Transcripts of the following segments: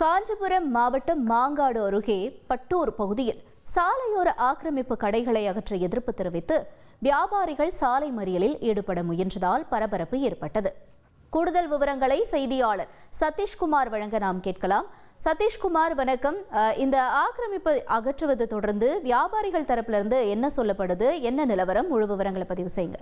காஞ்சிபுரம் மாவட்டம் மாங்காடு அருகே பட்டூர் பகுதியில் சாலையோர ஆக்கிரமிப்பு கடைகளை அகற்ற எதிர்ப்பு தெரிவித்து வியாபாரிகள் சாலை மறியலில் ஈடுபட முயன்றதால் பரபரப்பு ஏற்பட்டது. கூடுதல் விவரங்களை செய்தியாளர் சதீஷ்குமார் வழங்க நாம் கேட்கலாம். சதீஷ்குமார், வணக்கம். இந்த ஆக்கிரமிப்பு அகற்றுவது தொடர்ந்து வியாபாரிகள் தரப்பிலிருந்து என்ன சொல்லப்படுது, என்ன நிலவரம், முழு விவரங்களை பதிவு செய்யுங்க.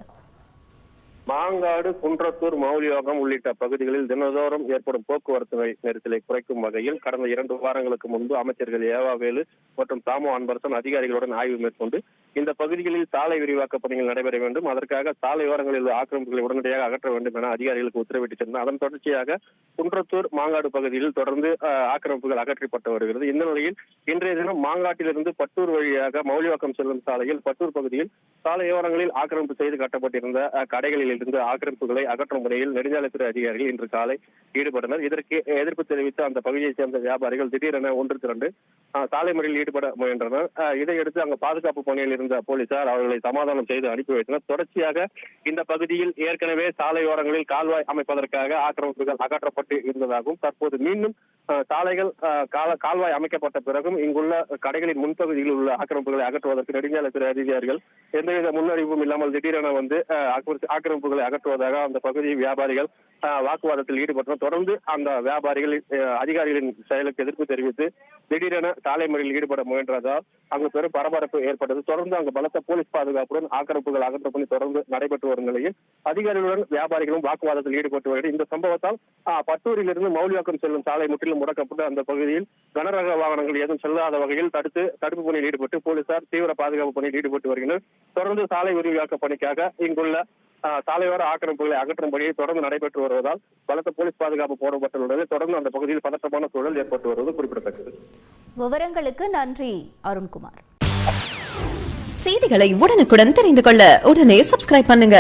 மாங்காடு, குன்றத்தூர், மௌலியோகம் உள்ளிட்ட பகுதிகளில் தினந்தோறும் ஏற்படும் போக்குவரத்து நெரிசலை குறைக்கும் வகையில் கடந்த 2 வாரங்களுக்கு முன்பு அமைச்சர்கள் ஏவாவேலு மற்றும் தாமோ அன்பரசன் அதிகாரிகளுடன் ஆய்வு மேற்கொண்டு இந்த பகுதிகளில் சாலை விரிவாக்க பணிகள் நடைபெற வேண்டும், அதற்காக சாலையோரங்களில் உள்ள ஆக்கிரமிப்புகளை உடனடியாக அகற்ற வேண்டும் என அதிகாரிகளுக்கு உத்தரவிட்டிருந்தனர். அதன் தொடர்ச்சியாக குன்றத்தூர், மாங்காடு பகுதியில் தொடர்ந்து ஆக்கிரமிப்புகள் அகற்றப்பட்டு வருகிறது. இந்த நிலையில் இன்றைய தினம் மாங்காட்டிலிருந்து பட்டூர் வழியாக மௌலியோகம் செல்லும் சாலையில் பட்டூர் பகுதியில் சாலையோரங்களில் ஆக்கிரமிப்பு செய்து கட்டப்பட்டிருந்த கடைகளில் இருந்து ஆக்கிரமிப்புகளை அகற்றும் முறையில் நெடுஞ்சாலைத்துறை அதிகாரிகள் இன்று காலை ஈடுபட்டனர். இதற்கு எதிர்ப்பு தெரிவித்து அந்த பகுதியைச் சேர்ந்த வியாபாரிகள் திடீரென ஒன்று திரண்டு சாலை மறியலில் ஈடுபட முயன்றனர். இதையடுத்து அங்கு பாதுகாப்பு பணியில் இருந்த போலீசார் அவர்களை சமாதானம் செய்து அனுப்பி வைத்தனர். தொடர்ச்சியாக இந்த பகுதியில் ஏற்கனவே சாலையோரங்களில் கால்வாய் அமைப்பதற்காக ஆக்கிரமிப்புகள் அகற்றப்பட்டு இருந்ததாகவும் தற்போது மீண்டும் சாலைகள் கால்வாய் அமைக்கப்பட்ட பிறகும் இங்குள்ள கடைகளின் முன்பகுதியில் உள்ள ஆக்கிரமிப்புகளை அகற்றுவதற்கு நெடுஞ்சாலைத்துறை அதிகாரிகள் எந்தவித முன்னறிவிப்பும் இல்லாமல் திடீரென வந்து ஆக்கிரமிப்புகளை அகற்றுவதாக அந்த பகுதி வியாபாரிகள் வாக்குவாதத்தில் ஈடுபட்டனர். தொடர்ந்து அந்த வியாபாரிகள் அதிகாரிகளின் செயலுக்கு எதிர்ப்பு தெரிவித்து திடீரென சாலை மறியலில் ஈடுபட முயன்றதால் அங்கு பெரும் பரபரப்பு ஏற்பட்டது. தொடர்ந்து அங்கு பலத்த போலீஸ் பாதுகாப்புடன் ஆக்கிரமிப்புகள் அகற்றும் பணி தொடர்ந்து நடைபெற்று வரும் நிலையில் அதிகாரிகளுடன் வியாபாரிகளும் வாக்குவாதத்தில் ஈடுபட்டு வருகிறது. இந்த சம்பவத்தால் பட்டூரில் இருந்து மௌலியோகம் செல்லும் சாலை முற்றிலும் முடக்கப்பட்டு அந்த பகுதியில் கனரக வாகனங்கள் எதுவும் செல்லாத வகையில் தடுப்பு பணியில் ஈடுபட்டு போலீசார் தீவிர பாதுகாப்பு பணியில் ஈடுபட்டு வருகின்றனர். தொடர்ந்து சாலை விரிவாக்க பணிக்காக இங்குள்ள சாலையோர ஆக்கிரமிப்புகளை அகற்றும் பணியை தொடர்ந்து நடைபெற்று வருவதால் பலத்த போலீஸ் பாதுகாப்பு போடப்பட்டுள்ளது. தொடர்ந்து அந்த பகுதியில் பதற்றமான சூழல் ஏற்பட்டு வருவது குறிப்பிடத்தக்கது. விவரங்களுக்கு நன்றி அருண்குமார். செய்திகளை உடனுக்குடன் தெரிந்து கொள்ள உடனே சப்ஸ்கிரைப் பண்ணுங்க.